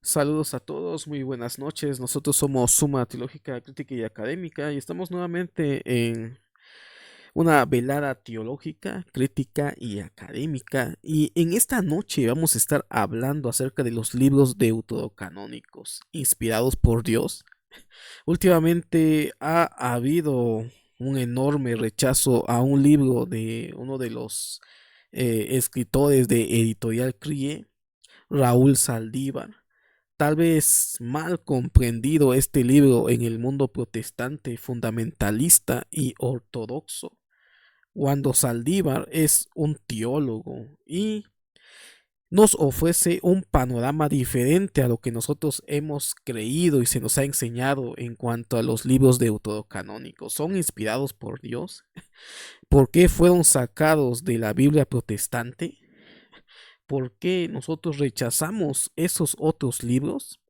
Saludos a todos, muy buenas noches. Nosotros somos Suma Teológica, Crítica y Académica y estamos nuevamente en una velada teológica, crítica y académica. Y en esta noche vamos a estar hablando acerca de los libros deuterocanónicos inspirados por Dios. Últimamente ha habido un enorme rechazo a un libro de uno de los escritores de Editorial CRIE, Raúl Saldívar. Tal vez mal comprendido este libro en el mundo protestante, fundamentalista y ortodoxo, cuando Saldívar es un teólogo y nos ofrece un panorama diferente a lo que nosotros hemos creído y se nos ha enseñado en cuanto a los libros deuterocanónicos. ¿Son inspirados por Dios? ¿Por qué fueron sacados de la Biblia protestante? ¿Por qué nosotros rechazamos esos otros libros?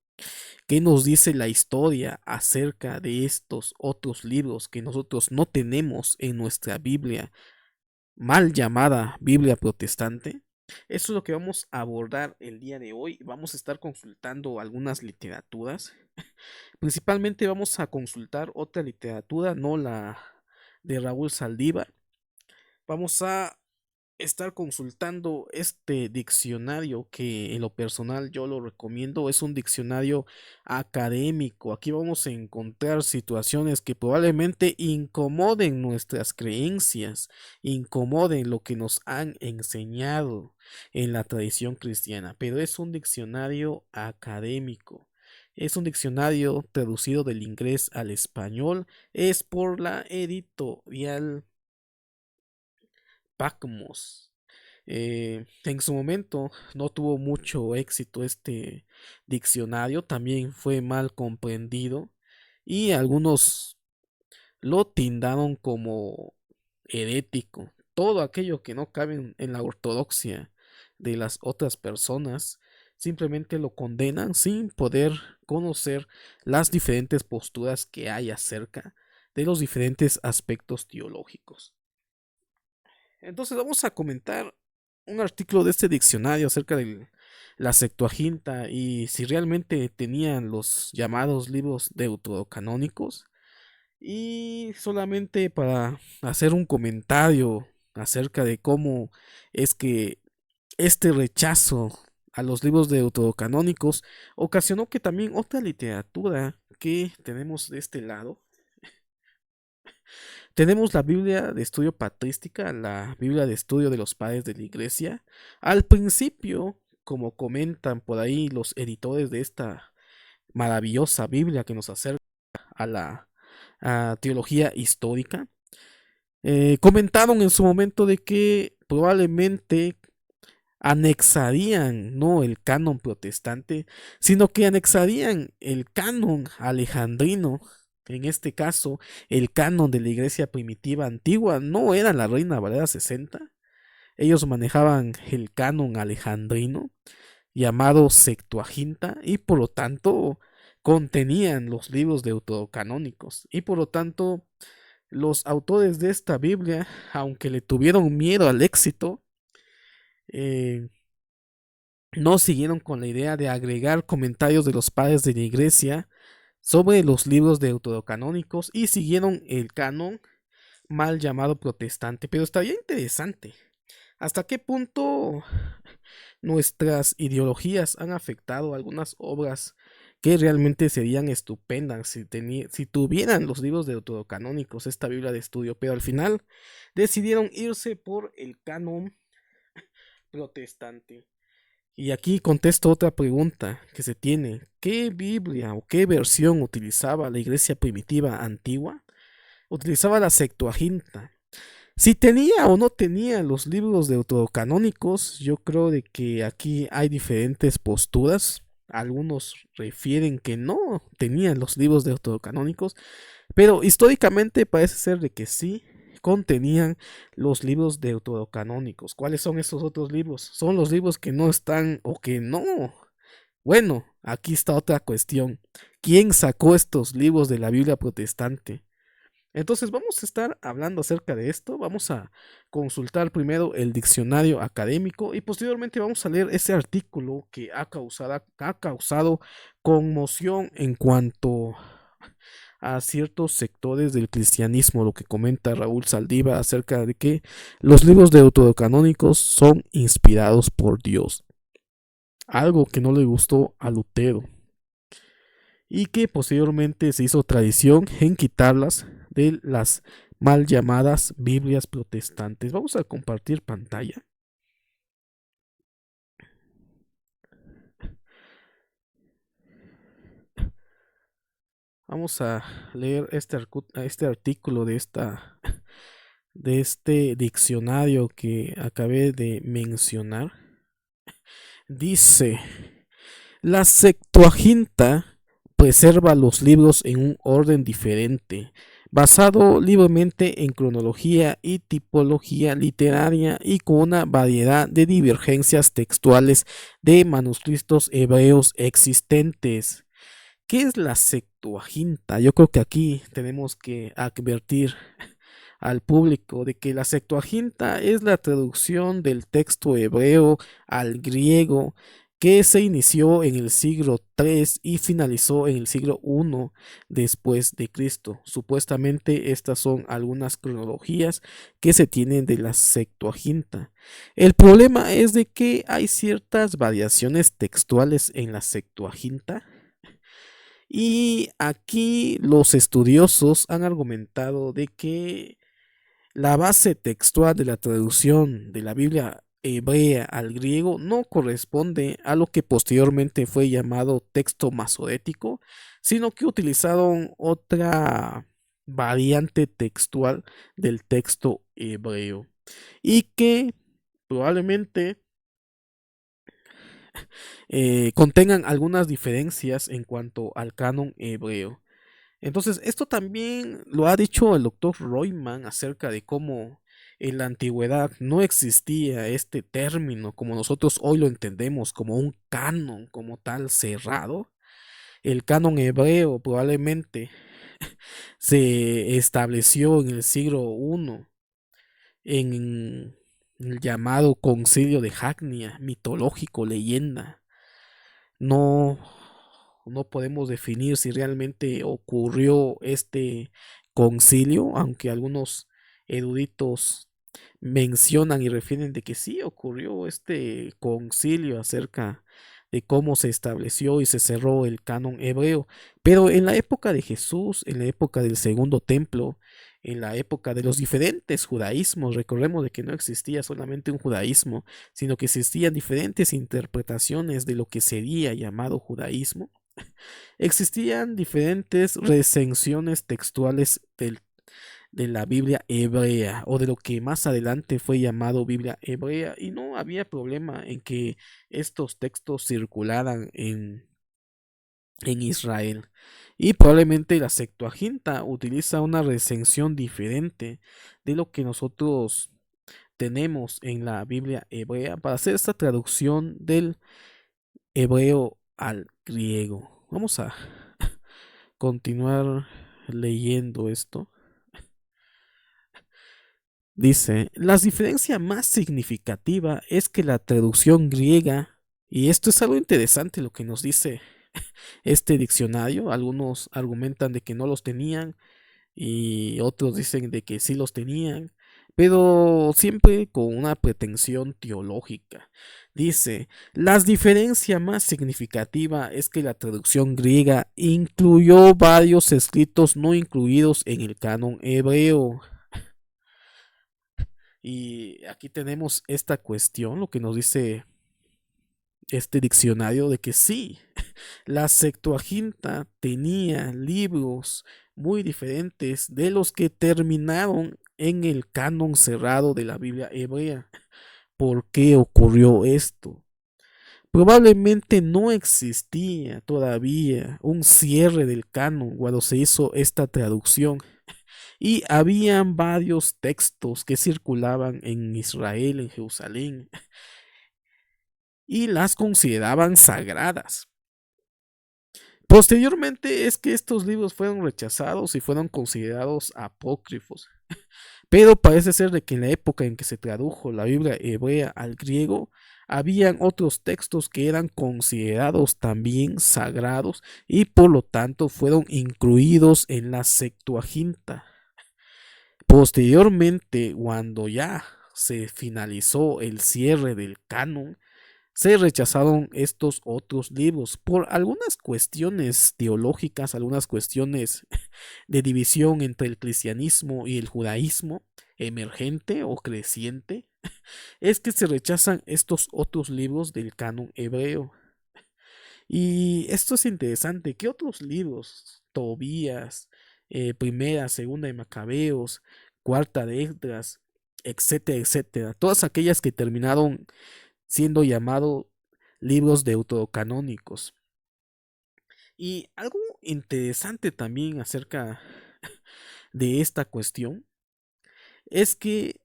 ¿Qué nos dice la historia acerca de estos otros libros que nosotros no tenemos en nuestra Biblia, mal llamada Biblia protestante? Eso es lo que vamos a abordar el día de hoy. Vamos a estar consultando algunas literaturas. Principalmente vamos a consultar otra literatura, no la de Raúl Saldívar. Vamos a estar consultando este diccionario que en lo personal yo lo recomiendo. Es un diccionario académico. Aquí vamos a encontrar situaciones que probablemente incomoden nuestras creencias, incomoden lo que nos han enseñado en la tradición cristiana, pero es un diccionario académico. Es un diccionario traducido del inglés al español. Es por la editorial Patmos. En su momento no tuvo mucho éxito este diccionario, también fue mal comprendido y algunos lo tildaron como herético. Todo aquello que no cabe en la ortodoxia de las otras personas simplemente lo condenan sin poder conocer las diferentes posturas que hay acerca de los diferentes aspectos teológicos. Entonces vamos a comentar un artículo de este diccionario acerca de la Septuaginta y si realmente tenían los llamados libros deuterocanónicos. Y solamente para hacer un comentario acerca de cómo es que este rechazo a los libros deuterocanónicos ocasionó que también otra literatura que tenemos de este lado. Tenemos la Biblia de estudio patrística, la Biblia de estudio de los padres de la iglesia. Al principio, como comentan por ahí los editores de esta maravillosa Biblia que nos acerca a la teología histórica, comentaron en su momento de que probablemente anexarían no el canon protestante, sino que anexarían el canon alejandrino. En este caso, el canon de la iglesia primitiva antigua no era la Reina Valera 60. Ellos manejaban el canon alejandrino llamado Septuaginta y por lo tanto contenían los libros deuterocanónicos y por lo tanto los autores de esta Biblia, aunque le tuvieron miedo al éxito, eh, no siguieron con la idea de agregar comentarios de los padres de la iglesia sobre los libros deuterocanónicos y siguieron el canon mal llamado protestante. Pero estaría interesante hasta qué punto nuestras ideologías han afectado algunas obras que realmente serían estupendas si tuvieran los libros deuterocanónicos, esta Biblia de estudio, pero al final decidieron irse por el canon protestante. Y aquí contesto otra pregunta que se tiene. ¿Qué Biblia o qué versión utilizaba la iglesia primitiva antigua? Utilizaba la Septuaginta. Si tenía o no tenía los libros deuterocanónicos, yo creo de que aquí hay diferentes posturas. Algunos refieren que no tenían los libros deuterocanónicos, pero históricamente parece ser de que sí contenían los libros deuterocanónicos. ¿Cuáles son esos otros libros? Son los libros que no están o que no. Bueno, aquí está otra cuestión. ¿Quién sacó estos libros de la Biblia protestante? Entonces vamos a estar hablando acerca de esto, vamos a consultar primero el diccionario académico y posteriormente vamos a leer ese artículo que ha causado conmoción en cuanto a ciertos sectores del cristianismo, lo que comenta Raúl Saldívar acerca de que los libros deuterocanónicos son inspirados por Dios, algo que no le gustó a Lutero y que posteriormente se hizo tradición en quitarlas de las mal llamadas Biblias protestantes. Vamos a compartir pantalla. Vamos a leer este artículo de este diccionario que acabé de mencionar. Dice, la Septuaginta preserva los libros en un orden diferente, basado libremente en cronología y tipología literaria y con una variedad de divergencias textuales de manuscritos hebreos existentes. ¿Qué es la Septuaginta? Yo creo que aquí tenemos que advertir al público de que la Septuaginta es la traducción del texto hebreo al griego que se inició en el siglo III y finalizó en el siglo I después de Cristo. Supuestamente estas son algunas cronologías que se tienen de la Septuaginta. El problema es de que hay ciertas variaciones textuales en la Septuaginta y aquí los estudiosos han argumentado de que la base textual de la traducción de la Biblia hebrea al griego no corresponde a lo que posteriormente fue llamado texto masorético, sino que utilizaron otra variante textual del texto hebreo y que probablemente contengan algunas diferencias en cuanto al canon hebreo. Entonces, esto también lo ha dicho el doctor Royman acerca de cómo en la antigüedad no existía este término como nosotros hoy lo entendemos, como un canon como tal cerrado. El canon hebreo probablemente se estableció en el siglo I en el llamado Concilio de Hagnia, mitológico, leyenda. No, no podemos definir si realmente ocurrió este concilio, aunque algunos eruditos mencionan y refieren de que sí ocurrió este concilio acerca de cómo se estableció y se cerró el canon hebreo. Pero en la época de Jesús, en la época del Segundo Templo, en la época de los diferentes judaísmos, recordemos de que no existía solamente un judaísmo, sino que existían diferentes interpretaciones de lo que sería llamado judaísmo. Existían diferentes recensiones textuales de la Biblia hebrea o de lo que más adelante fue llamado Biblia hebrea y no había problema en que estos textos circularan en Israel. Y probablemente la Septuaginta utiliza una recensión diferente de lo que nosotros tenemos en la Biblia hebrea para hacer esta traducción del hebreo al griego. Vamos a continuar leyendo esto. Dice, la diferencia más significativa es que la traducción griega, y esto es algo interesante lo que nos dice este diccionario, algunos argumentan de que no los tenían y otros dicen de que sí los tenían, pero siempre con una pretensión teológica. Dice, la diferencia más significativa es que la traducción griega incluyó varios escritos no incluidos en el canon hebreo. Y aquí tenemos esta cuestión, lo que nos dice este diccionario, de que sí, la Septuaginta tenía libros muy diferentes de los que terminaron en el canon cerrado de la Biblia hebrea. ¿Por qué ocurrió esto? Probablemente no existía todavía un cierre del canon cuando se hizo esta traducción y habían varios textos que circulaban en Israel, en Jerusalén, y las consideraban sagradas. Posteriormente es que estos libros fueron rechazados y fueron considerados apócrifos. Pero parece ser de que en la época en que se tradujo la Biblia hebrea al griego, habían otros textos que eran considerados también sagrados y por lo tanto fueron incluidos en la Septuaginta. Posteriormente, cuando ya se finalizó el cierre del canon, se rechazaron estos otros libros por algunas cuestiones teológicas, algunas cuestiones de división entre el cristianismo y el judaísmo emergente o creciente, es que se rechazan estos otros libros del canon hebreo. Y esto es interesante. ¿Qué otros libros? Tobías, primera, segunda de Macabeos, cuarta de Esdras, etcétera, etcétera. Todas aquellas que terminaron siendo llamados libros deuterocanónicos. Y algo interesante también acerca de esta cuestión es que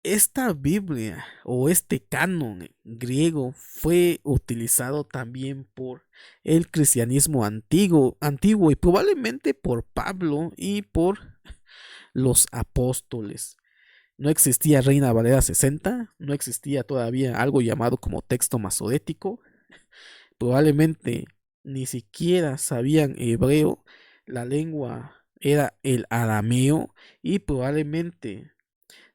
esta Biblia o este canon griego fue utilizado también por el cristianismo antiguo y probablemente por Pablo y por los apóstoles. No existía Reina Valera 60, no existía todavía algo llamado como texto masorético, probablemente ni siquiera sabían hebreo, la lengua era el arameo y probablemente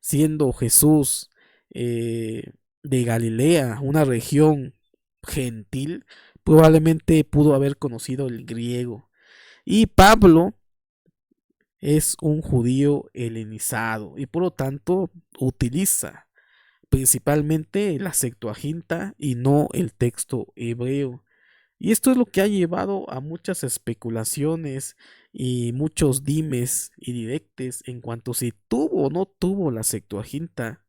siendo Jesús de Galilea, una región gentil, probablemente pudo haber conocido el griego. Y Pablo es un judío helenizado y por lo tanto utiliza principalmente la Septuaginta y no el texto hebreo. Y esto es lo que ha llevado a muchas especulaciones y muchos dimes y directes en cuanto si tuvo o no tuvo la Septuaginta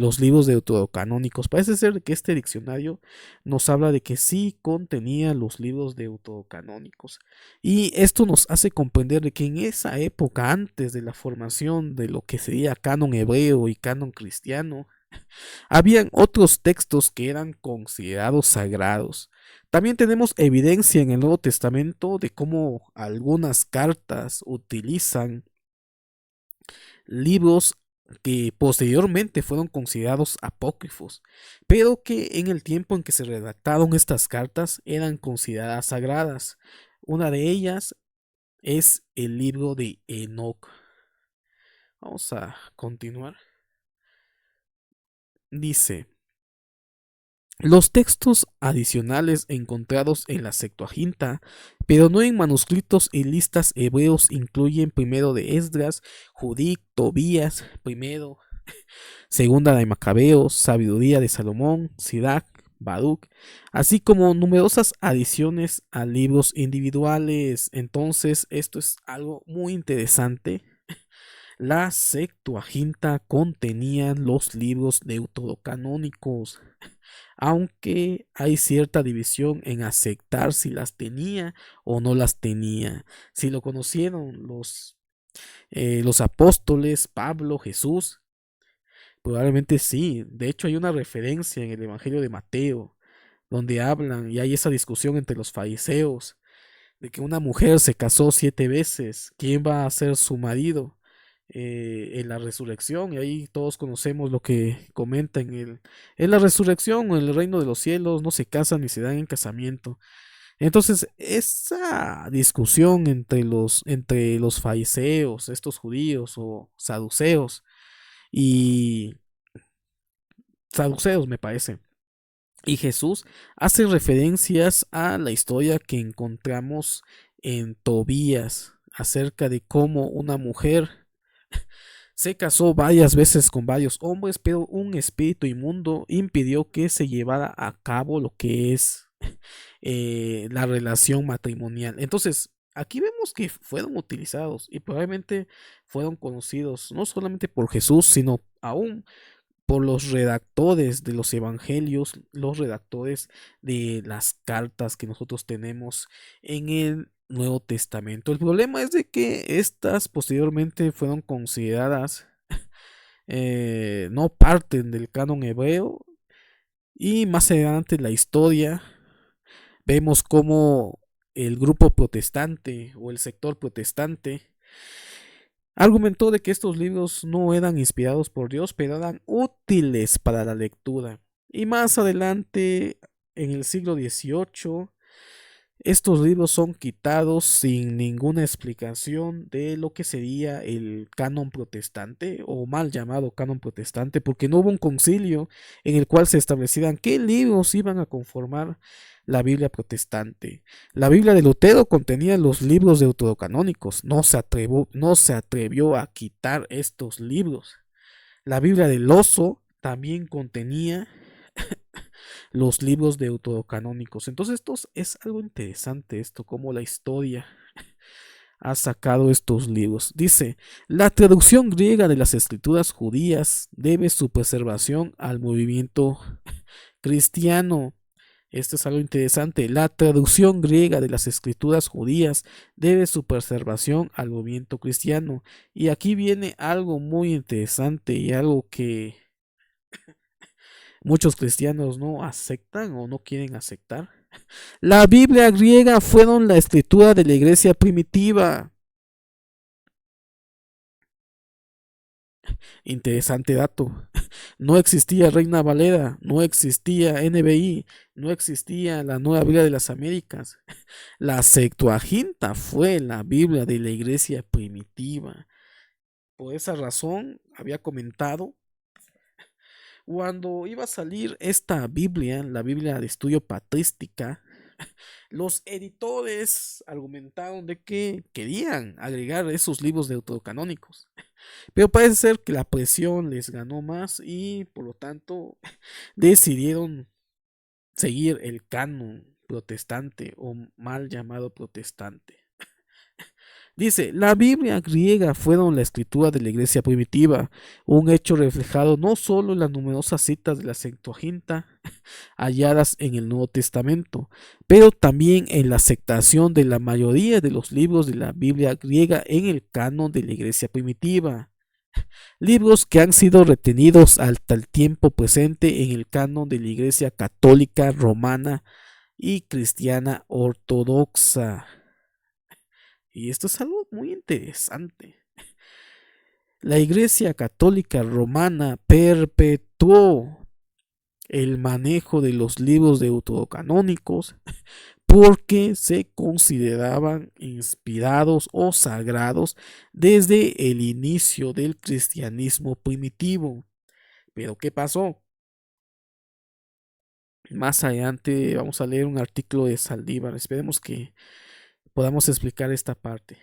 los libros deuterocanónicos. Parece ser que este diccionario nos habla de que sí contenía los libros deuterocanónicos. Y esto nos hace comprender de que en esa época, antes de la formación de lo que sería canon hebreo y canon cristiano, habían otros textos que eran considerados sagrados. También tenemos evidencia en el Nuevo Testamento de cómo algunas cartas utilizan libros que posteriormente fueron considerados apócrifos, pero que en el tiempo en que se redactaron estas cartas eran consideradas sagradas. Una de ellas es el libro de Enoch. Vamos a continuar. Dice: los textos adicionales encontrados en la Septuaginta, pero no en manuscritos y listas hebreos, incluyen primero de Esdras, Judith, Tobías, primero, segunda de Macabeos, Sabiduría de Salomón, Sirac, Baruch, así como numerosas adiciones a libros individuales. Entonces, esto es algo muy interesante. La Septuaginta contenía los libros deuterocanónicos, aunque hay cierta división en aceptar si las tenía o no las tenía. Si lo conocieron los apóstoles, Pablo, Jesús, probablemente sí. De hecho, hay una referencia en el Evangelio de Mateo, donde hablan y hay esa discusión entre los fariseos de que una mujer se casó 7 veces, ¿quién va a ser su marido en la resurrección? Y ahí todos conocemos lo que comenta en la resurrección o en el reino de los cielos, no se casan ni se dan en casamiento. Entonces, esa discusión entre los fariseos, estos judíos o saduceos, y saduceos me parece, y Jesús hace referencias a la historia que encontramos en Tobías acerca de cómo una mujer se casó varias veces con varios hombres, pero un espíritu inmundo impidió que se llevara a cabo lo que es la relación matrimonial. Entonces, aquí vemos que fueron utilizados y probablemente fueron conocidos no solamente por Jesús, sino aún por los redactores de los evangelios, los redactores de las cartas que nosotros tenemos en el Nuevo Testamento. El problema es de que estas posteriormente fueron consideradas no parten del canon hebreo y más adelante en la historia vemos cómo el grupo protestante o el sector protestante argumentó de que estos libros no eran inspirados por Dios, pero eran útiles para la lectura. Y más adelante, en el siglo XVIII, estos libros son quitados sin ninguna explicación de lo que sería el canon protestante o mal llamado canon protestante, porque no hubo un concilio en el cual se establecieran qué libros iban a conformar la Biblia protestante. La Biblia de Lutero contenía los libros deuterocanónicos, no se atrevió a quitar estos libros. La Biblia del Oso también contenía los libros deuterocanónicos. Entonces esto es algo interesante, esto como la historia ha sacado estos libros. Dice, la traducción griega de las escrituras judías debe su preservación al movimiento cristiano. Esto es algo interesante. La traducción griega de las escrituras judías debe su preservación al movimiento cristiano. Y aquí viene algo muy interesante y algo que muchos cristianos no aceptan o no quieren aceptar. La Biblia griega fueron la escritura de la iglesia primitiva. Interesante dato. No existía Reina Valera, no existía NBI, no existía la Nueva Biblia de las Américas. La Septuaginta fue la Biblia de la iglesia primitiva. Por esa razón, había comentado, cuando iba a salir esta Biblia, la Biblia de estudio patrística, los editores argumentaron de que querían agregar esos libros deuterocanónicos, pero parece ser que la presión les ganó más y por lo tanto decidieron seguir el canon protestante o mal llamado protestante. Dice, la Biblia griega fueron la escritura de la iglesia primitiva, un hecho reflejado no solo en las numerosas citas de la Septuaginta halladas en el Nuevo Testamento, pero también en la aceptación de la mayoría de los libros de la Biblia griega en el canon de la iglesia primitiva. Libros que han sido retenidos hasta el tiempo presente en el canon de la iglesia católica, romana y cristiana ortodoxa. Y esto es algo muy interesante. La Iglesia Católica Romana perpetuó el manejo de los libros deuterocanónicos porque se consideraban inspirados o sagrados desde el inicio del cristianismo primitivo. Pero ¿qué pasó? Más adelante vamos a leer un artículo de Saldívar. Esperemos que podamos explicar esta parte.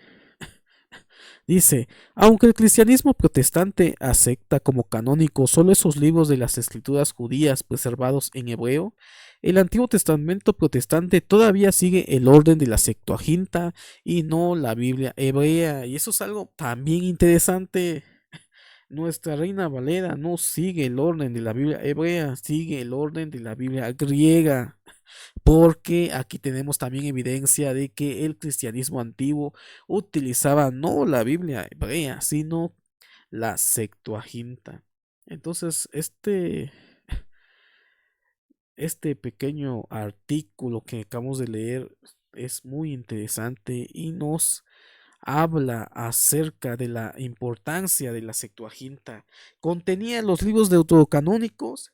Dice, aunque el cristianismo protestante acepta como canónicos solo esos libros de las escrituras judías preservados en hebreo, el Antiguo Testamento protestante todavía sigue el orden de la Septuaginta y no la Biblia hebrea. Y eso es algo también interesante. Nuestra Reina Valera no sigue el orden de la Biblia hebrea, sigue el orden de la Biblia griega, porque aquí tenemos también evidencia de que el cristianismo antiguo utilizaba no la Biblia hebrea, sino la Septuaginta. Entonces, este pequeño artículo que acabamos de leer es muy interesante y nos habla acerca de la importancia de la Septuaginta. Contenía los libros deuterocanónicos.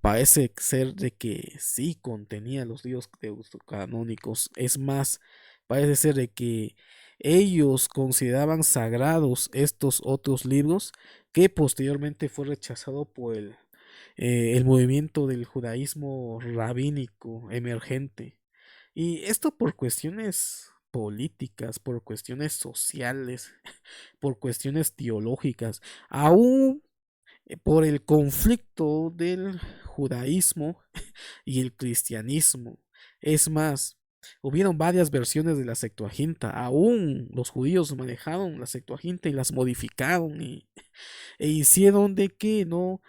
Parece ser de que sí contenía los libros deuterocanónicos. Es más, parece ser de que ellos consideraban sagrados estos otros libros que posteriormente fue rechazado por el movimiento del judaísmo rabínico emergente. Y esto por cuestiones políticas, por cuestiones sociales, por cuestiones teológicas, aún por el conflicto del judaísmo y el cristianismo. Es más, hubieron varias versiones de la Septuaginta. Aún los judíos manejaron la Septuaginta y las modificaron e hicieron de que no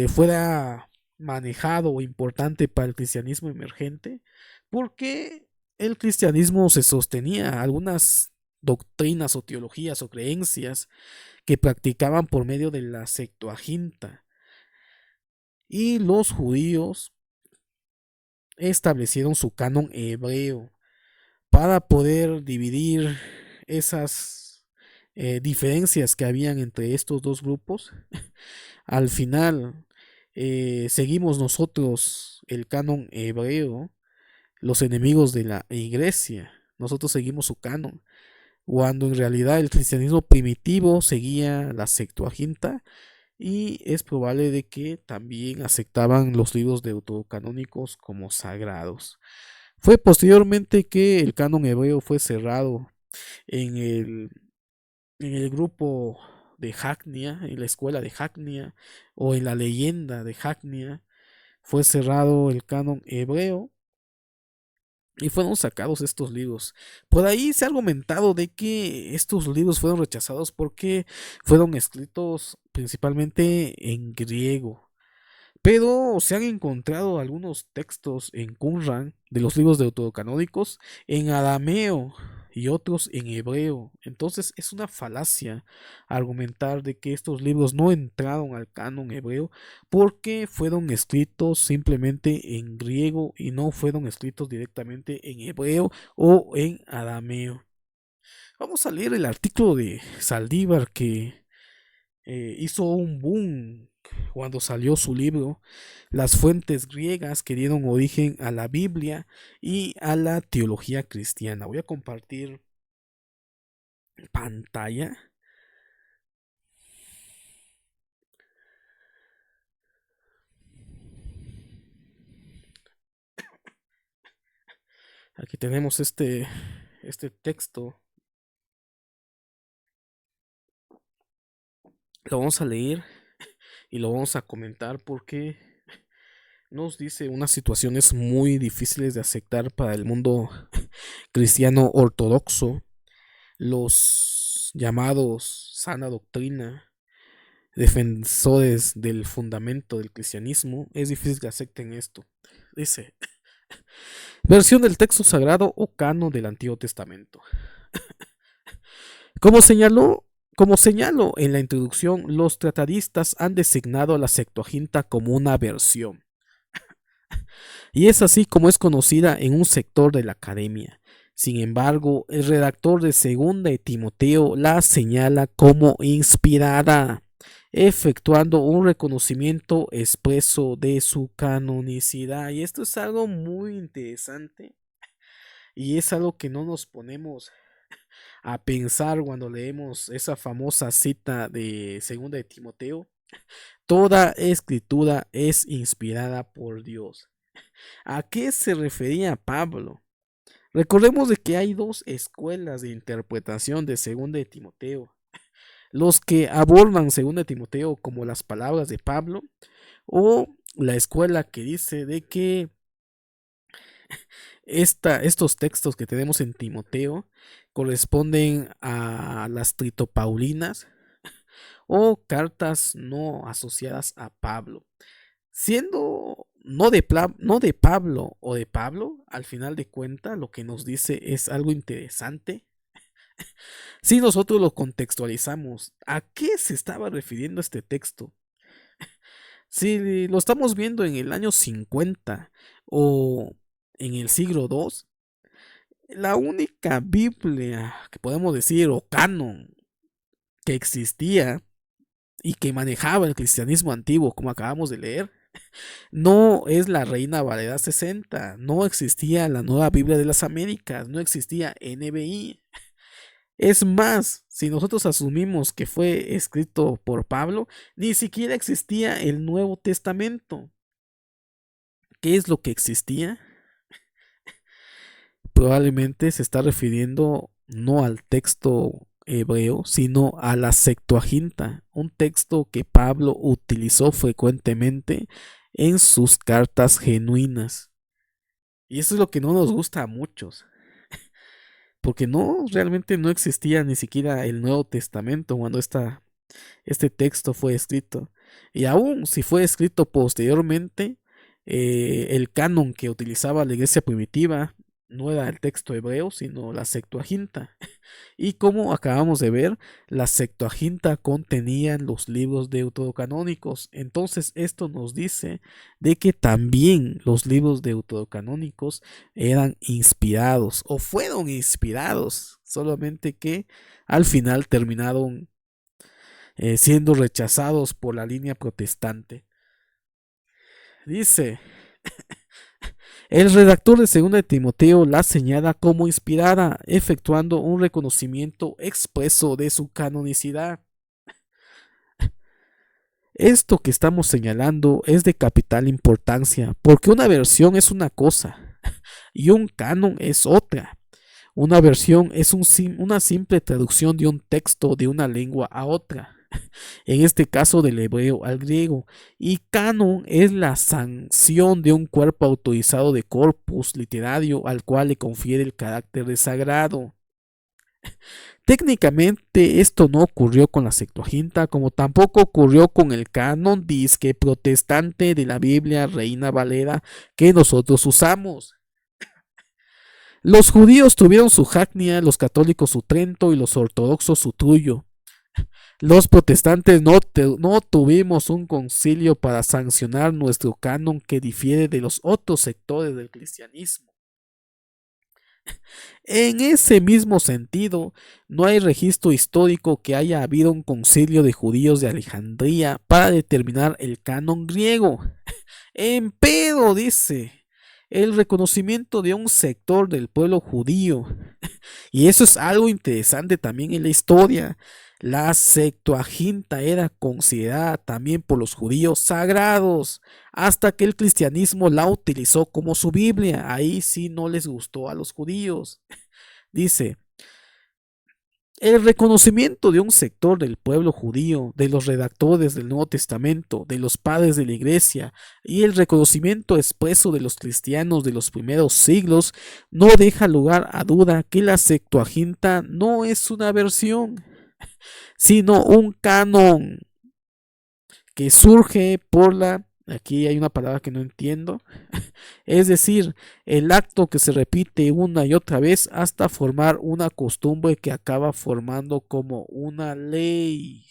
fuera manejado o importante para el cristianismo emergente, porque el cristianismo se sostenía algunas doctrinas o teologías o creencias que practicaban por medio de la Septuaginta. Y los judíos establecieron su canon hebreo. para poder dividir esas diferencias que habían entre estos dos grupos. Al final seguimos nosotros el canon hebreo, los enemigos de la iglesia. Nosotros seguimos su canon, cuando en realidad el cristianismo primitivo seguía la Septuaginta y es probable de que también aceptaban los libros deuterocanónicos como sagrados. Fue posteriormente que el canon hebreo fue cerrado en el grupo de Hagnia, en la escuela de Hagnia o en la leyenda de Hagnia. Fue cerrado el canon hebreo y fueron sacados estos libros. Por ahí se ha argumentado de que estos libros fueron rechazados porque fueron escritos principalmente en griego. Pero se han encontrado algunos textos en Qumran de los libros deuterocanónicos en arameo y otros en hebreo. Entonces es una falacia argumentar de que estos libros no entraron al canon hebreo porque fueron escritos simplemente en griego y no fueron escritos directamente en hebreo o en arameo. Vamos a leer el artículo de Saldívar que hizo un boom cuando salió su libro, Las fuentes griegas que dieron origen a la Biblia y a la teología cristiana. Voy a compartir pantalla. Aquí tenemos este texto. Lo vamos a leer y lo vamos a comentar porque nos dice unas situaciones muy difíciles de aceptar para el mundo cristiano ortodoxo, los llamados sana doctrina, defensores del fundamento del cristianismo. Es difícil que acepten esto. Dice, versión del texto sagrado o canon del Antiguo Testamento. Como señaló en la introducción, los tratadistas han designado a la Septuaginta como una versión, y es así como es conocida en un sector de la academia. Sin embargo, el redactor de Segunda de Timoteo la señala como inspirada, efectuando un reconocimiento expreso de su canonicidad. Y esto es algo muy interesante y es algo que no nos ponemos a pensar cuando leemos esa famosa cita de Segunda de Timoteo. Toda escritura es inspirada por Dios. ¿A qué se refería Pablo? Recordemos de que hay dos escuelas de interpretación de Segunda de Timoteo. Los que abordan Segunda de Timoteo como las palabras de Pablo, o la escuela que dice de que estos textos que tenemos en Timoteo corresponden a las tritopaulinas o cartas no asociadas a Pablo. Siendo no de Pablo o de Pablo, al final de cuentas lo que nos dice es algo interesante. Si nosotros lo contextualizamos, ¿a qué se estaba refiriendo este texto? Si lo estamos viendo en el año 50 o en el siglo II, la única Biblia que podemos decir o canon que existía y que manejaba el cristianismo antiguo, como acabamos de leer, no es la Reina Valera 60, no existía la Nueva Biblia de las Américas, no existía NBI. Es más, si nosotros asumimos que fue escrito por Pablo, ni siquiera existía el Nuevo Testamento. ¿Qué es lo que existía? Probablemente se está refiriendo no al texto hebreo, sino a la Septuaginta, un texto que Pablo utilizó frecuentemente en sus cartas genuinas. Y eso es lo que no nos gusta a muchos, porque no, realmente no existía ni siquiera el Nuevo Testamento cuando este texto fue escrito. Y aún si fue escrito posteriormente, el canon que utilizaba la iglesia primitiva no era el texto hebreo, sino la Septuaginta. Y como acabamos de ver, la Septuaginta contenían los libros deuterocanónicos. Entonces esto nos dice de que también los libros deuterocanónicos eran inspirados o fueron inspirados, solamente que al final terminaron siendo rechazados por la línea protestante. Dice, el redactor de 2 de Timoteo la señala como inspirada, efectuando un reconocimiento expreso de su canonicidad. Esto que estamos señalando es de capital importancia, porque una versión es una cosa y un canon es otra. Una versión es una simple traducción de un texto de una lengua a otra, en este caso del hebreo al griego, y canon es la sanción de un cuerpo autorizado de corpus literario al cual le confiere el carácter de sagrado. Técnicamente esto no ocurrió con la Septuaginta, como tampoco ocurrió con el canon disque protestante de la Biblia Reina Valera que nosotros usamos. Los judíos tuvieron su Jacnia, los católicos su Trento y los ortodoxos su Trullo. Los protestantes no tuvimos un concilio para sancionar nuestro canon que difiere de los otros sectores del cristianismo. En ese mismo sentido, no hay registro histórico que haya habido un concilio de judíos de Alejandría para determinar el canon griego. Empero, dice, el reconocimiento de un sector del pueblo judío. Y eso es algo interesante también en la historia. La Septuaginta era considerada también por los judíos sagrados, hasta que el cristianismo la utilizó como su Biblia. Ahí sí no les gustó a los judíos. Dice, el reconocimiento de un sector del pueblo judío, de los redactores del Nuevo Testamento, de los padres de la Iglesia, y el reconocimiento expreso de los cristianos de los primeros siglos, no deja lugar a duda que la Septuaginta no es una versión, sino un canon que surge por la... Aquí hay una palabra que no entiendo. Es decir, el acto que se repite una y otra vez hasta formar una costumbre que acaba formando como una ley.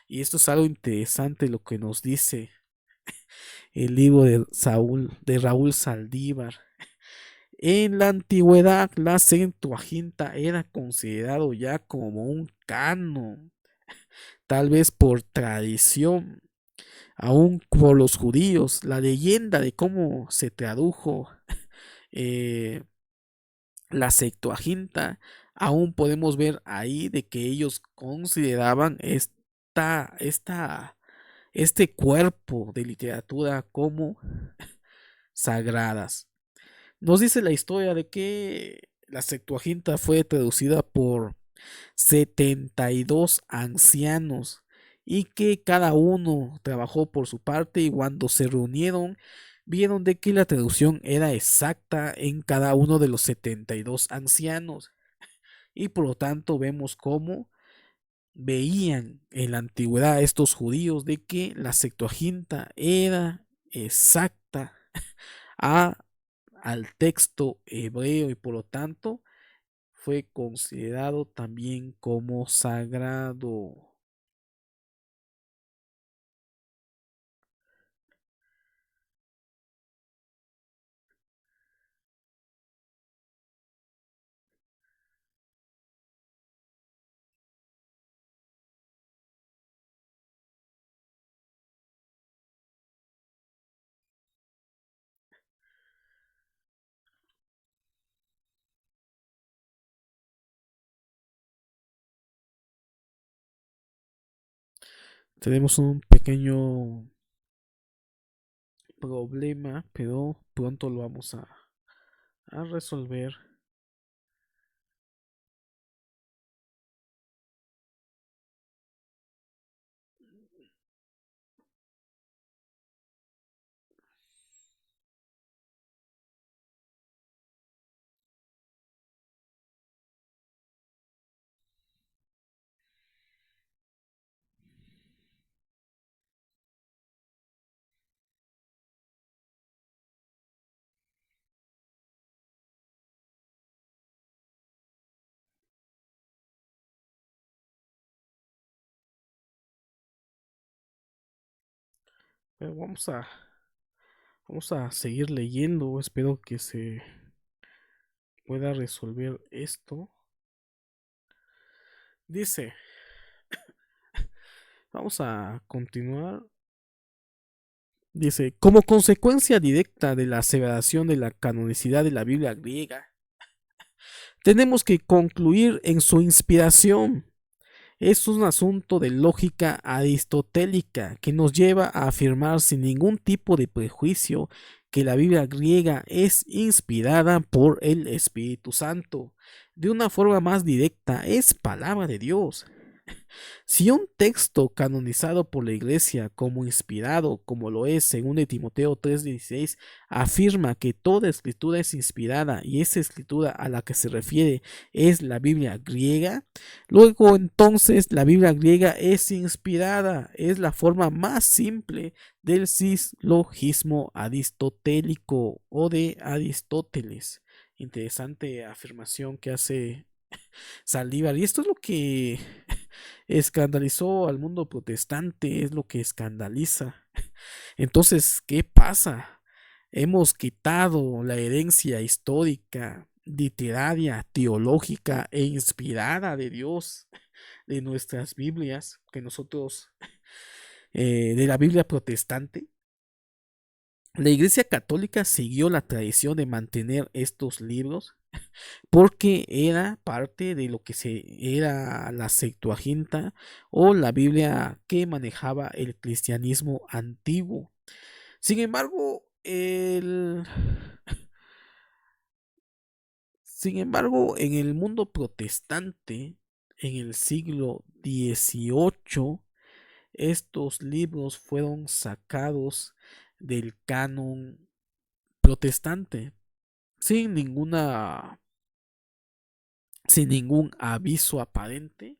Y esto es algo interesante lo que nos dice el libro de Raúl Saldívar. En la antigüedad, la Septuaginta era considerado ya como un canon, tal vez por tradición, aún por los judíos. La leyenda de cómo se tradujo eh, la Septuaginta, aún podemos ver ahí de que ellos consideraban este cuerpo de literatura como sagradas. Nos dice la historia de que la Septuaginta fue traducida por 72 ancianos y que cada uno trabajó por su parte y cuando se reunieron vieron de que la traducción era exacta en cada uno de los 72 ancianos y por lo tanto vemos cómo veían en la antigüedad estos judíos de que la Septuaginta era exacta a, al texto hebreo y por lo tanto fue considerado también como sagrado. Tenemos un pequeño problema, pero pronto lo vamos a resolver. Pero vamos a seguir leyendo. Espero que se pueda resolver esto. Dice, vamos a continuar. Dice, como consecuencia directa de la aseveración de la canonicidad de la Biblia griega, tenemos que concluir en su inspiración. Es un asunto de lógica aristotélica que nos lleva a afirmar sin ningún tipo de prejuicio que la Biblia griega es inspirada por el Espíritu Santo. De una forma más directa, es palabra de Dios. Si un texto canonizado por la Iglesia como inspirado, como lo es según de Timoteo 3:16, afirma que toda escritura es inspirada y esa escritura a la que se refiere es la Biblia griega, luego entonces la Biblia griega es inspirada, es la forma más simple del silogismo aristotélico o de Aristóteles. Interesante afirmación que hace Saldívar. Y esto es lo que escandalizó al mundo protestante, es lo que escandaliza. Entonces, ¿qué pasa? Hemos quitado la herencia histórica, literaria, teológica e inspirada de Dios de nuestras Biblias, que nosotros, de la Biblia protestante. La Iglesia Católica siguió la tradición de mantener estos libros porque era parte de lo que era la Septuaginta o la Biblia que manejaba el cristianismo antiguo. Sin embargo, en el mundo protestante, en el siglo XVIII, estos libros fueron sacados del canon protestante sin ningún aviso aparente.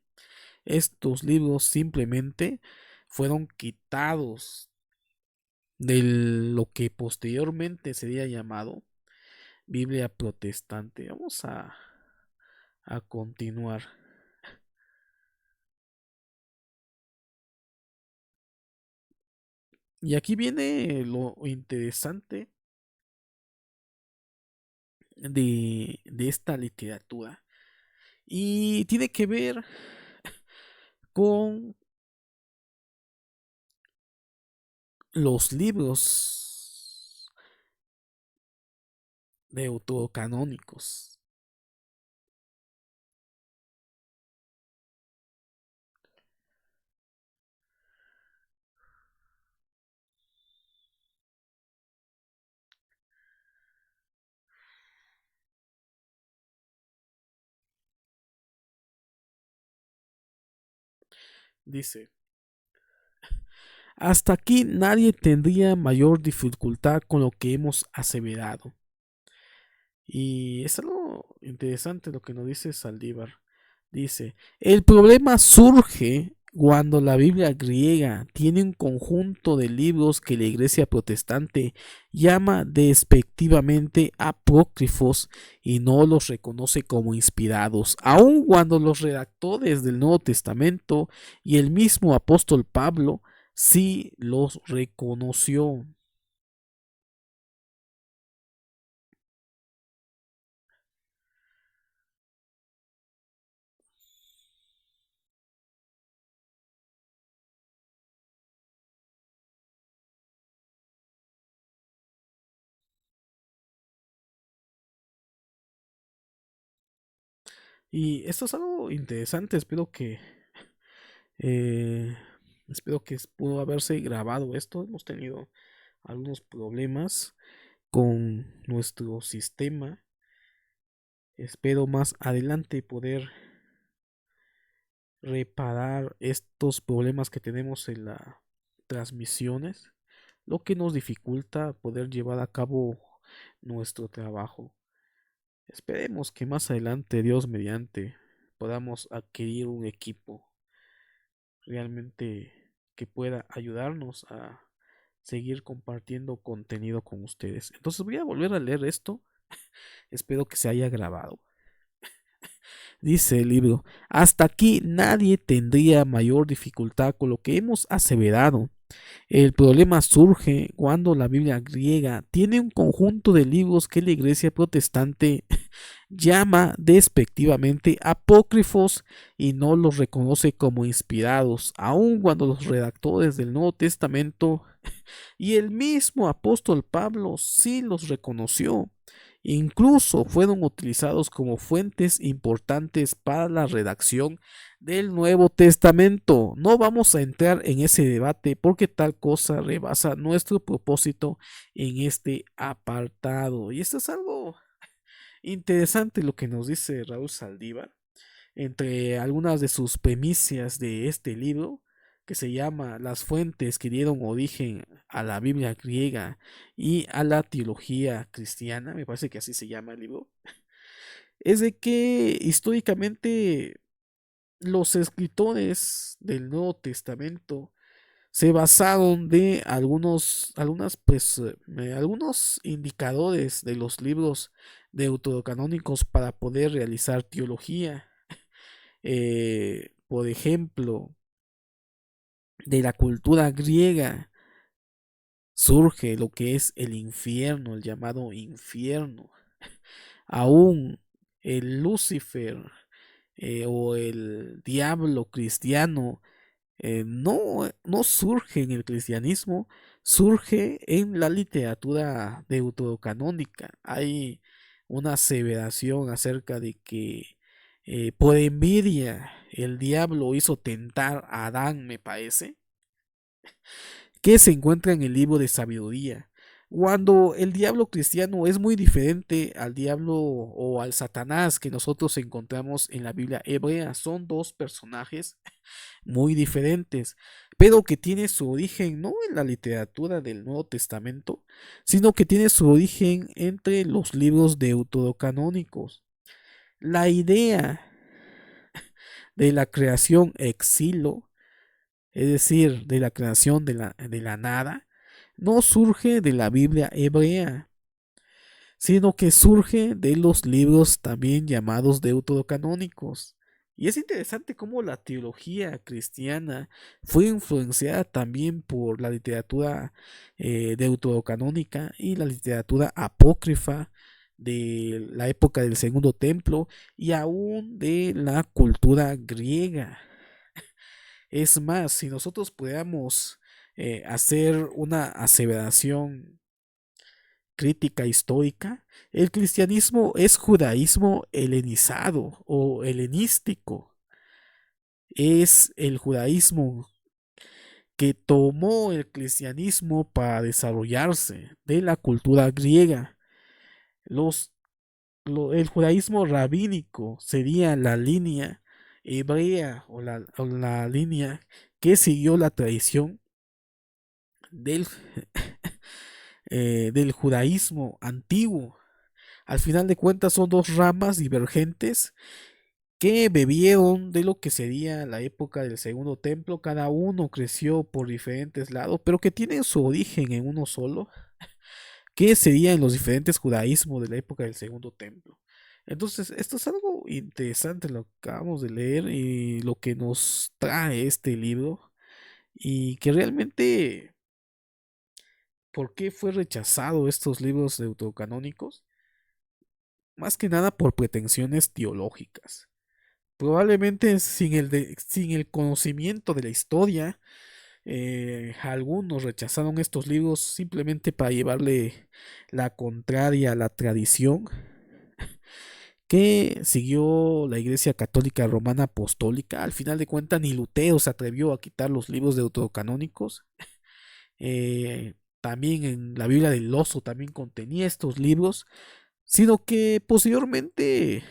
Estos libros simplemente fueron quitados de lo que posteriormente sería llamado Biblia protestante. Vamos a continuar. Y aquí viene lo interesante de esta literatura. Y tiene que ver con los libros deuterocanónicos. Dice, hasta aquí nadie tendría mayor dificultad con lo que hemos aseverado. Y es algo interesante lo que nos dice Saldívar. Dice, el problema surge cuando la Biblia griega tiene un conjunto de libros que la Iglesia protestante llama despectivamente apócrifos y no los reconoce como inspirados, aun cuando los redactores del Nuevo Testamento y el mismo apóstol Pablo sí los reconoció. Y esto es algo interesante, eh, espero que pudo haberse grabado esto. Hemos tenido algunos problemas con nuestro sistema. Espero más adelante poder reparar estos problemas que tenemos en las transmisiones, lo que nos dificulta poder llevar a cabo nuestro trabajo. Esperemos que más adelante, Dios mediante, podamos adquirir un equipo realmente que pueda ayudarnos a seguir compartiendo contenido con ustedes. Entonces voy a volver a leer esto. Espero que se haya grabado. Dice el libro, hasta aquí nadie tendría mayor dificultad con lo que hemos aseverado. El problema surge cuando la Biblia griega tiene un conjunto de libros que la iglesia protestante llama despectivamente apócrifos y no los reconoce como inspirados, aun cuando los redactores del Nuevo Testamento y el mismo apóstol Pablo sí los reconoció. Incluso fueron utilizados como fuentes importantes para la redacción del Nuevo Testamento. No vamos a entrar en ese debate porque tal cosa rebasa nuestro propósito en este apartado. Y esto es algo interesante lo que nos dice Raúl Saldívar entre algunas de sus premisas de este libro, que se llama Las fuentes que dieron origen a la Biblia griega y a la teología cristiana, me parece que así se llama el libro, es de que históricamente los escritores del Nuevo Testamento se basaron de algunos indicadores de los libros deuterocanónicos para poder realizar teología. Por ejemplo, de la cultura griega surge lo que es el infierno, el llamado infierno. Aún el Lucifer o el diablo cristiano no surge en el cristianismo, surge en la literatura deuterocanónica. Hay una aseveración acerca de que por envidia el diablo hizo tentar a Adán, me parece, que se encuentra en el libro de sabiduría. Cuando el diablo cristiano es muy diferente al diablo o al Satanás que nosotros encontramos en la Biblia hebrea, son dos personajes muy diferentes, pero que tiene su origen no en la literatura del Nuevo Testamento, sino que tiene su origen entre los libros deuterocanónicos. La idea de la creación exilo, es decir, de la creación de la nada, no surge de la Biblia hebrea, sino que surge de los libros también llamados deuterocanónicos. Y es interesante cómo la teología cristiana fue influenciada también por la literatura deuterocanónica y la literatura apócrifa de la época del Segundo Templo y aún de la cultura griega. Es más, si nosotros pudiéramos hacer una aseveración crítica histórica, el cristianismo es judaísmo helenizado o helenístico. Es el judaísmo que tomó el cristianismo para desarrollarse de la cultura griega. El judaísmo rabínico sería la línea hebrea o la línea que siguió la tradición del, del judaísmo antiguo. Al final de cuentas son dos ramas divergentes que bebieron de lo que sería la época del Segundo Templo. Cada uno creció por diferentes lados, pero que tienen su origen en uno solo, que sería en los diferentes judaísmos de la época del Segundo Templo. Entonces, esto es algo interesante lo que acabamos de leer y lo que nos trae este libro y que realmente, ¿por qué fue rechazado estos libros deuterocanónicos? Más que nada por pretensiones teológicas. Probablemente sin el conocimiento de la historia, algunos rechazaron estos libros simplemente para llevarle la contraria a la tradición que siguió la Iglesia Católica Romana Apostólica. Al final de cuentas, ni Lutero se atrevió a quitar los libros deuterocanónicos. También en la Biblia del Oso también contenía estos libros, sino que posteriormente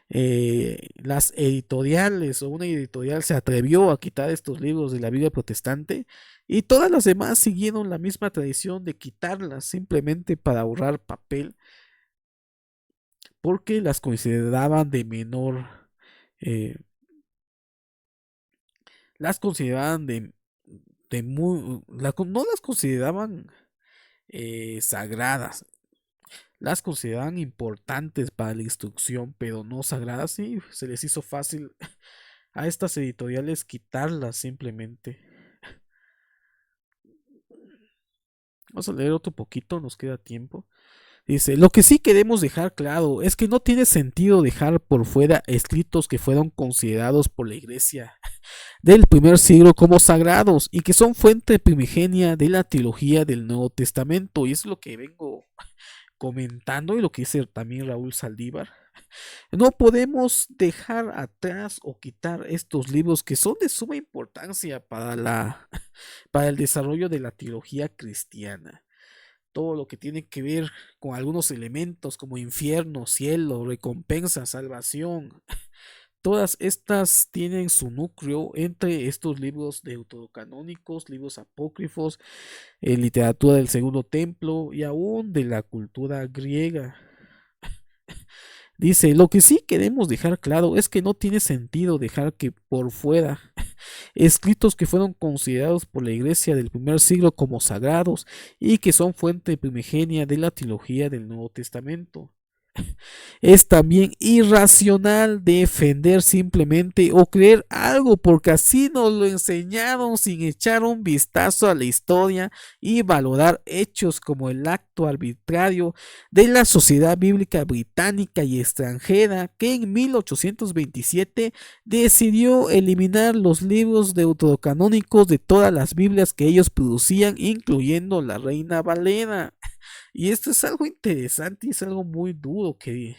las editoriales o una editorial se atrevió a quitar estos libros de la Biblia protestante y todas las demás siguieron la misma tradición de quitarlas simplemente para ahorrar papel porque las consideraban de menor, eh, las consideraban de muy, no las consideraban sagradas, las consideraban importantes para la instrucción, pero no sagradas, y se les hizo fácil a estas editoriales quitarlas simplemente. Vamos a leer otro poquito, nos queda tiempo. Dice, lo que sí queremos dejar claro es que no tiene sentido dejar por fuera escritos que fueron considerados por la iglesia del primer siglo como sagrados y que son fuente primigenia de la teología del Nuevo Testamento. Y es lo que vengo comentando y lo que dice también Raúl Saldívar. No podemos dejar atrás o quitar estos libros que son de suma importancia para el desarrollo de la teología cristiana. Todo lo que tiene que ver con algunos elementos como infierno, cielo, recompensa, salvación. Todas estas tienen su núcleo entre estos libros deuterocanónicos, libros apócrifos, literatura del Segundo Templo y aún de la cultura griega. Dice, lo que sí queremos dejar claro es que no tiene sentido dejar que por fuera escritos que fueron considerados por la iglesia del primer siglo como sagrados y que son fuente primigenia de la teología del Nuevo Testamento. Es también irracional defender simplemente o creer algo porque así nos lo enseñaron sin echar un vistazo a la historia y valorar hechos como el acto arbitrario de la Sociedad Bíblica Británica y extranjera que en 1827 decidió eliminar los libros deuterocanónicos de todas las Biblias que ellos producían, incluyendo la Reina Valera. Y esto es algo interesante y es algo muy duro que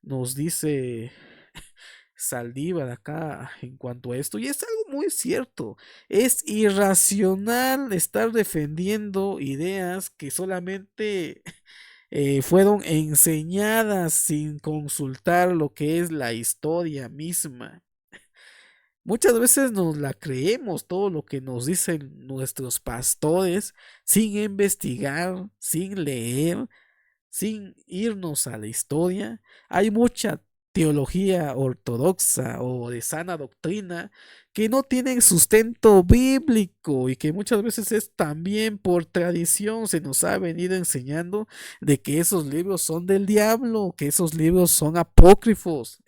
nos dice Saldívar acá en cuanto a esto. Y es algo muy cierto. Es irracional estar defendiendo ideas que solamente fueron enseñadas sin consultar lo que es la historia misma. Muchas veces nos la creemos todo lo que nos dicen nuestros pastores sin investigar, sin leer, sin irnos a la historia. Hay mucha teología ortodoxa o de sana doctrina que no tienen sustento bíblico y que muchas veces es también por tradición se nos ha venido enseñando de que esos libros son del diablo, que esos libros son apócrifos.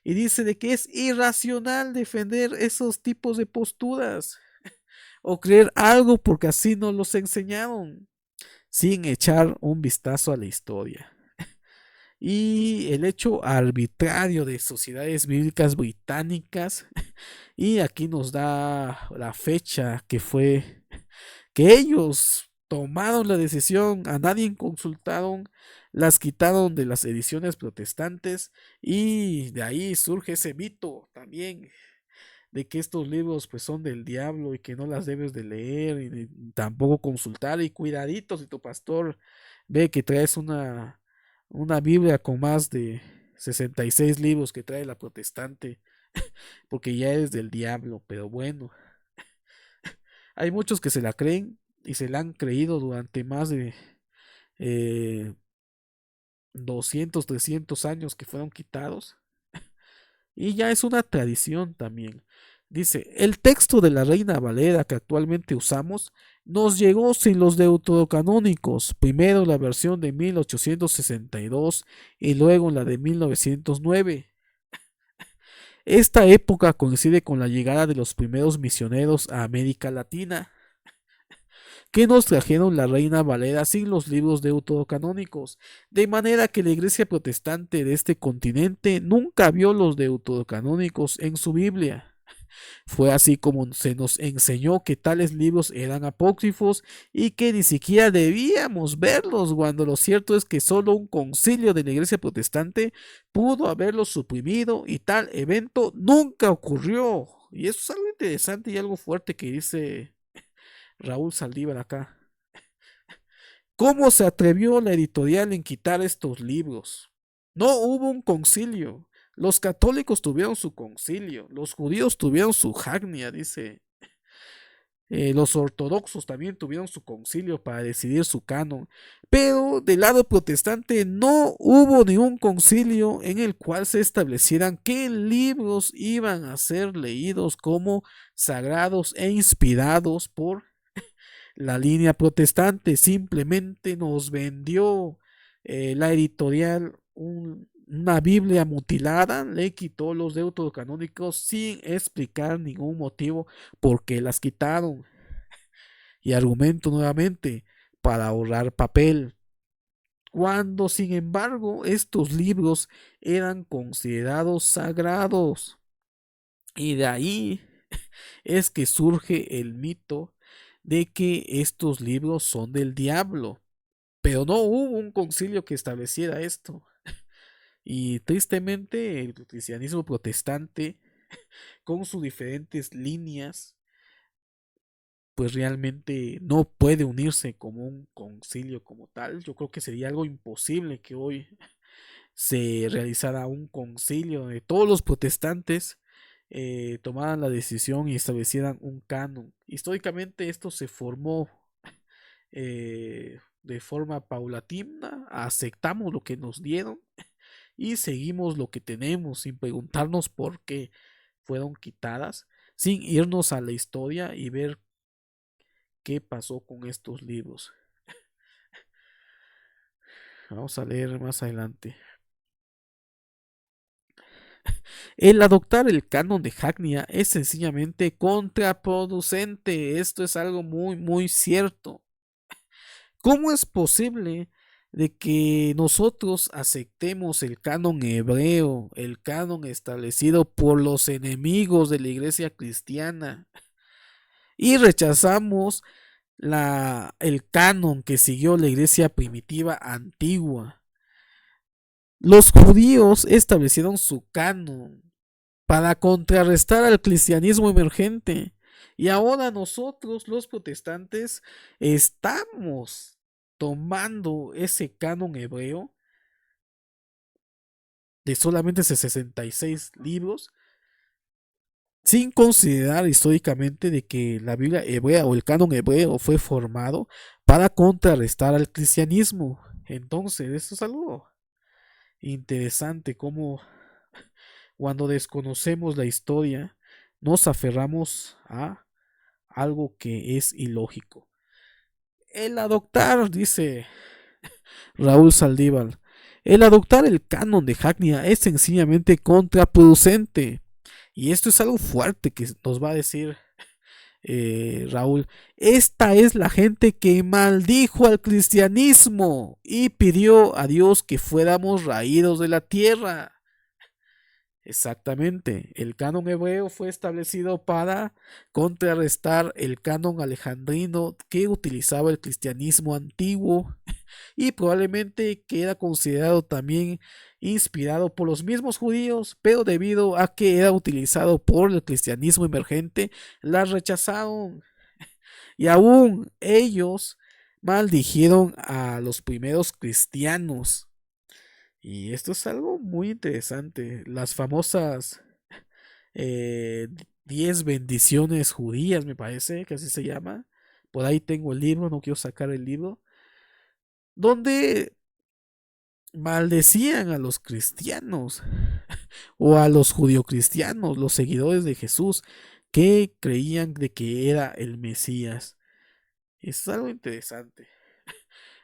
Y dice de que es irracional defender esos tipos de posturas o creer algo porque así nos los enseñaron sin echar un vistazo a la historia. Y el hecho arbitrario de sociedades bíblicas británicas, y aquí nos da la fecha que fue que ellos tomaron la decisión, a nadie consultaron, las quitaron de las ediciones protestantes y de ahí surge ese mito también de que estos libros pues son del diablo y que no las debes de leer y tampoco consultar y cuidadito si tu pastor ve que traes una Biblia con más de 66 libros que trae la protestante porque ya eres del diablo, pero bueno, hay muchos que se la creen y se la han creído durante más de eh, 200, 300 años que fueron quitados y ya es una tradición también. Dice, el texto de la Reina Valera que actualmente usamos nos llegó sin los deuterocanónicos, primero la versión de 1862 y luego la de 1909. Esta época coincide con la llegada de los primeros misioneros a América Latina, que nos trajeron la Reina Valera sin los libros deuterocanónicos, de manera que la iglesia protestante de este continente nunca vio los deuterocanónicos en su Biblia. Fue así como se nos enseñó que tales libros eran apócrifos y que ni siquiera debíamos verlos, cuando lo cierto es que solo un concilio de la iglesia protestante pudo haberlos suprimido y tal evento nunca ocurrió. Y eso es algo interesante y algo fuerte que dice Raúl Saldívar acá. ¿Cómo se atrevió la editorial en quitar estos libros? No hubo un concilio. Los católicos tuvieron su concilio, los judíos tuvieron su jagnia, dice. Los ortodoxos también tuvieron su concilio para decidir su canon, pero del lado protestante no hubo ningún concilio en el cual se establecieran qué libros iban a ser leídos como sagrados e inspirados por la línea protestante. Simplemente nos vendió la editorial una Biblia mutilada, le quitó los deuterocanónicos sin explicar ningún motivo por qué las quitaron. Y argumento nuevamente, para ahorrar papel, cuando sin embargo estos libros eran considerados sagrados. Y de ahí es que surge el mito de que estos libros son del diablo. Pero no hubo un concilio que estableciera esto. Y tristemente el cristianismo protestante, con sus diferentes líneas, pues realmente no puede unirse como un concilio como tal. Yo creo que sería algo imposible que hoy se realizara un concilio de todos los protestantes tomaran la decisión y establecieran un canon. Históricamente esto se formó de forma paulatina, aceptamos lo que nos dieron y seguimos lo que tenemos sin preguntarnos por qué fueron quitadas, sin irnos a la historia y ver qué pasó con estos libros. Vamos a leer más adelante. El adoptar el canon de Hagnia es sencillamente contraproducente. Esto es algo muy cierto. ¿Cómo es posible de que nosotros aceptemos el canon hebreo, el canon establecido por los enemigos de la iglesia cristiana, y rechazamos el canon que siguió la iglesia primitiva antigua? Los judíos establecieron su canon para contrarrestar al cristianismo emergente. Y ahora nosotros, los protestantes, estamos tomando ese canon hebreo de solamente 66 libros, sin considerar históricamente de que la Biblia hebrea o el canon hebreo fue formado para contrarrestar al cristianismo. Entonces, esto es algo interesante, como cuando desconocemos la historia, nos aferramos a algo que es ilógico. El adoptar, dice Raúl Saldívar, el adoptar el canon de Hagnia es sencillamente contraproducente. Y esto es algo fuerte que nos va a decir Raúl. Esta es la gente que maldijo al cristianismo y pidió a Dios que fuéramos raídos de la tierra. Exactamente, el canon hebreo fue establecido para contrarrestar el canon alejandrino que utilizaba el cristianismo antiguo y probablemente que era considerado también inspirado por los mismos judíos, pero debido a que era utilizado por el cristianismo emergente, la rechazaron. Y aún ellos maldijeron a los primeros cristianos. Y esto es algo muy interesante. Las famosas 10 bendiciones judías, me parece que así se llama. Por ahí tengo el libro, no quiero sacar el libro. Donde maldecían a los cristianos o a los judio-cristianos, los seguidores de Jesús, que creían de que era el Mesías. Es algo interesante.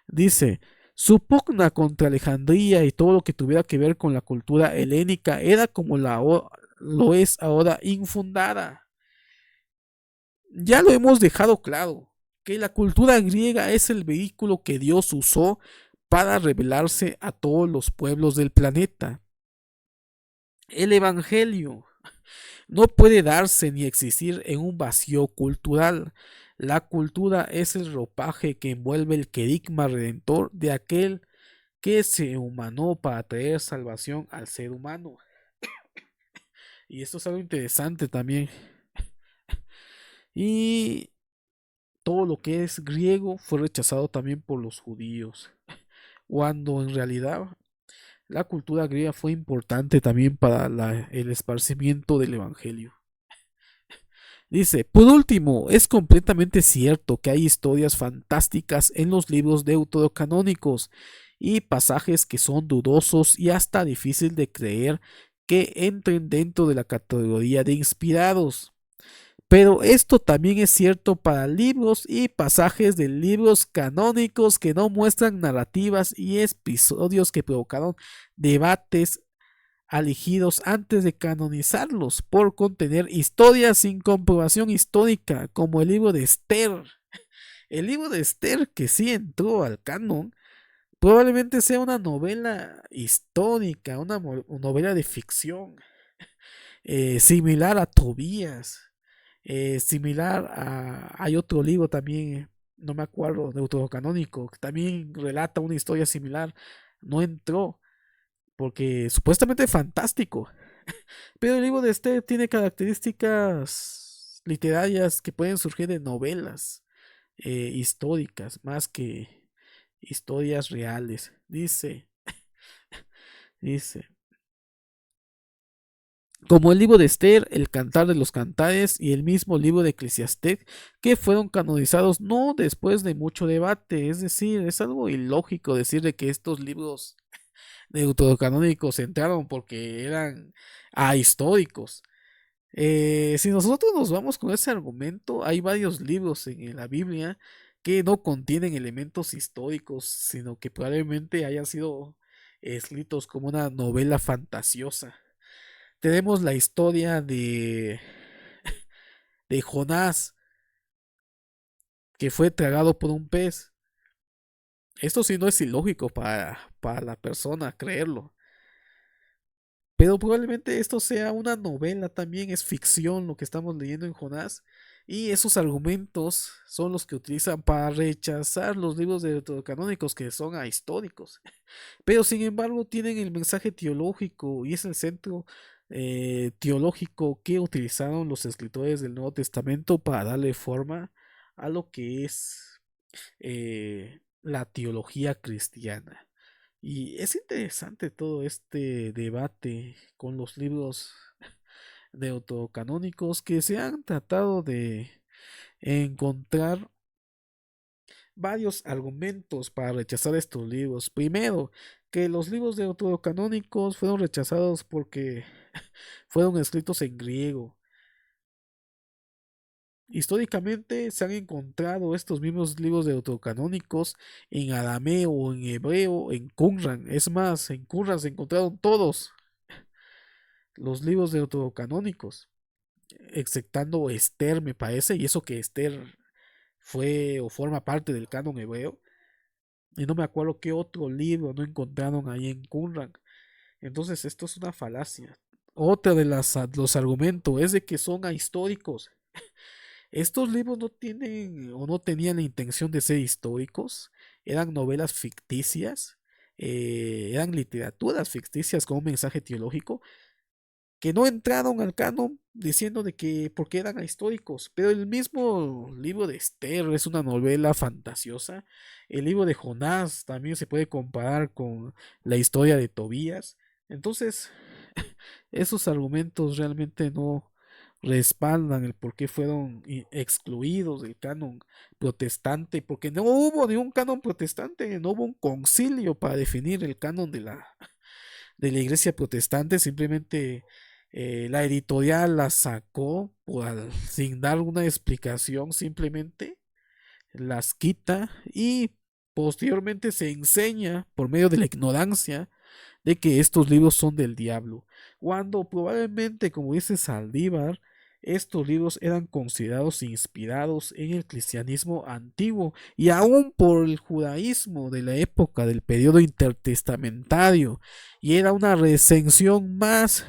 Dice, su pugna contra Alejandría y todo lo que tuviera que ver con la cultura helénica era como lo es ahora infundada. Ya lo hemos dejado claro, que la cultura griega es el vehículo que Dios usó para revelarse a todos los pueblos del planeta. El Evangelio no puede darse ni existir en un vacío cultural. La cultura es el ropaje que envuelve el querigma redentor de aquel que se humanó para traer salvación al ser humano. Y esto es algo interesante también. Y todo lo que es griego fue rechazado también por los judíos, cuando en realidad la cultura griega fue importante también para el esparcimiento del evangelio. Dice, por último, es completamente cierto que hay historias fantásticas en los libros deuterocanónicos y pasajes que son dudosos y hasta difícil de creer que entren dentro de la categoría de inspirados. Pero esto también es cierto para libros y pasajes de libros canónicos que no muestran narrativas y episodios que provocaron debates elegidos antes de canonizarlos por contener historias sin comprobación histórica, como el libro de Esther. el libro de Esther, que sí entró al canon, probablemente sea una novela histórica, una novela de ficción, similar a Tobías, similar a... Hay otro libro también, no me acuerdo, deuterocanónico, que también relata una historia similar. No entró, porque supuestamente es fantástico. Pero el libro de Esther tiene características literarias que pueden surgir de novelas históricas, más que historias reales. Dice, como el libro de Esther, el Cantar de los Cantares y el mismo libro de Eclesiastés, que fueron canonizados no después de mucho debate. Es decir, es algo ilógico decir de que estos libros deuterocanónicos entraron porque eran históricos. Si nosotros nos vamos con ese argumento, hay varios libros en la Biblia que no contienen elementos históricos, sino que probablemente hayan sido escritos como una novela fantasiosa. Tenemos la historia de Jonás, que fue tragado por un pez. Esto sí no es ilógico para la persona creerlo. Pero probablemente esto sea una novela también, es ficción lo que estamos leyendo en Jonás. Y esos argumentos son los que utilizan para rechazar los libros deuterocanónicos que son ahistóricos. Pero sin embargo tienen el mensaje teológico y es el centro teológico que utilizaron los escritores del Nuevo Testamento para darle forma a lo que es la teología cristiana. Y es interesante todo este debate con los libros deuterocanónicos que se han tratado de encontrar varios argumentos para rechazar estos libros. Primero, que los libros deuterocanónicos fueron rechazados porque fueron escritos en griego. Históricamente se han encontrado estos mismos libros deuterocanónicos en arameo, en hebreo, en Qumran. Es más, en Qumran se encontraron todos los libros deuterocanónicos, exceptando Esther, me parece, y eso que Esther fue o forma parte del canon hebreo. Y no me acuerdo qué otro libro no encontraron ahí en Qumran. Entonces, esto es una falacia. Otra de los argumentos es de que son ahistóricos. Estos libros no tienen o no tenían la intención de ser históricos, eran novelas ficticias, eran literaturas ficticias con un mensaje teológico que no entraron al canon diciendo de que porque eran históricos, pero el mismo libro de Esther es una novela fantasiosa, el libro de Jonás también se puede comparar con la historia de Tobías, entonces esos argumentos realmente no respaldan el por qué fueron excluidos del canon protestante, porque no hubo ni un canon protestante, no hubo un concilio para definir el canon de la iglesia protestante, simplemente la editorial la sacó sin dar una explicación, simplemente las quita y posteriormente se enseña por medio de la ignorancia de que estos libros son del diablo, cuando probablemente, como dice Saldívar, estos libros eran considerados inspirados en el cristianismo antiguo y aún por el judaísmo de la época del periodo intertestamentario, y era una recensión más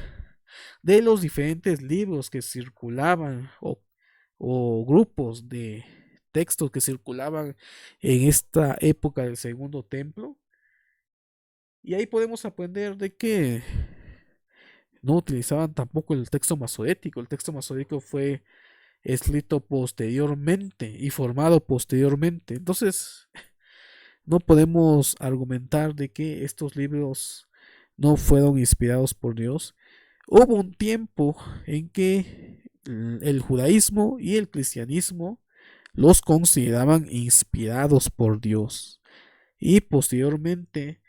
de los diferentes libros que circulaban o grupos de textos que circulaban en esta época del segundo templo. Y ahí podemos aprender de que no utilizaban tampoco el texto masorético. El texto masorético fue escrito posteriormente y formado posteriormente. Entonces, no podemos argumentar de que estos libros no fueron inspirados por Dios. Hubo un tiempo en que el judaísmo y el cristianismo los consideraban inspirados por Dios. Y posteriormente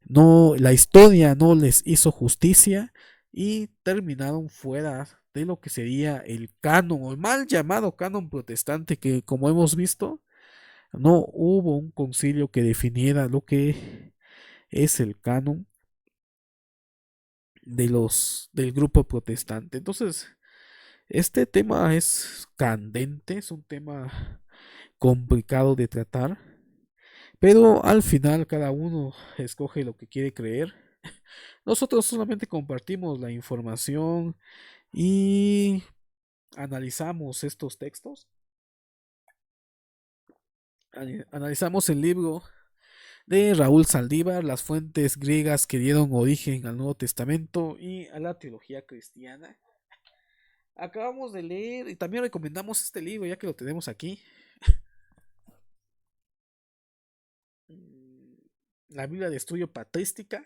no, la historia no les hizo justicia y terminaron fuera de lo que sería el canon, o el mal llamado canon protestante, que como hemos visto, no hubo un concilio que definiera lo que es el canon del grupo protestante. Entonces, este tema es candente, es un tema complicado de tratar, pero al final cada uno escoge lo que quiere creer. Nosotros solamente compartimos la información y analizamos estos textos. Analizamos el libro de Raúl Saldívar, las fuentes griegas que dieron origen al Nuevo Testamento y a la teología cristiana. Acabamos de leer y también recomendamos este libro ya que lo tenemos aquí. La Biblia de Estudio Patrística.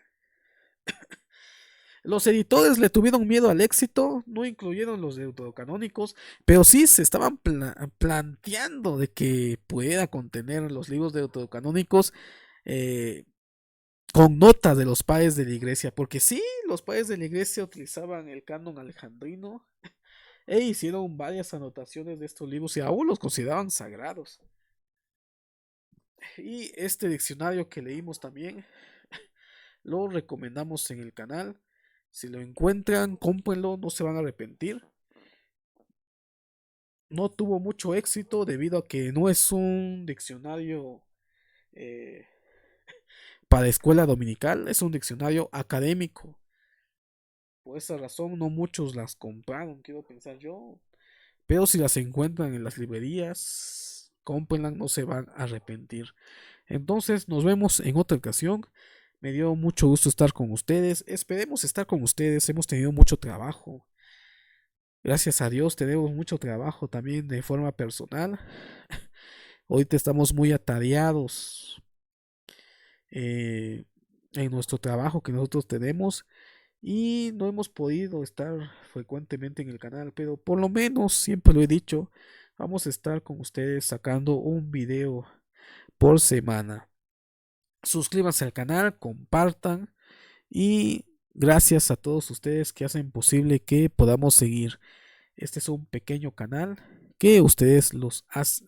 Los editores le tuvieron miedo al éxito, no incluyeron los deuterocanónicos, pero sí se estaban planteando de que pudiera contener los libros deuterocanónicos eh, con notas de los padres de la iglesia, porque sí, los padres de la iglesia utilizaban el canon alejandrino e hicieron varias anotaciones de estos libros y aún los consideraban sagrados. Y este diccionario que leímos también lo recomendamos en el canal. Si lo encuentran, cómprenlo, no se van a arrepentir. No tuvo mucho éxito debido a que no es un diccionario eh, para escuela dominical, es un diccionario académico. Por esa razón no muchos las compraron, quiero pensar yo. Pero si las encuentran en las librerías, cómprenlas, no se van a arrepentir. Entonces nos vemos en otra ocasión. Me dio mucho gusto estar con ustedes. Esperemos estar con ustedes. Hemos tenido mucho trabajo. Gracias a Dios tenemos mucho trabajo también de forma personal. Ahorita estamos muy atareados en nuestro trabajo que nosotros tenemos y no hemos podido estar frecuentemente en el canal, pero por lo menos, siempre lo he dicho, vamos a estar con ustedes sacando un video por semana. Suscríbanse al canal, compartan y gracias a todos ustedes que hacen posible que podamos seguir. Este es un pequeño canal que ustedes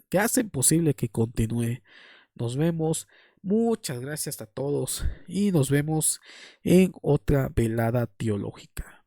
que hacen posible que continúe. Nos vemos. Muchas gracias a todos y nos vemos en otra velada teológica.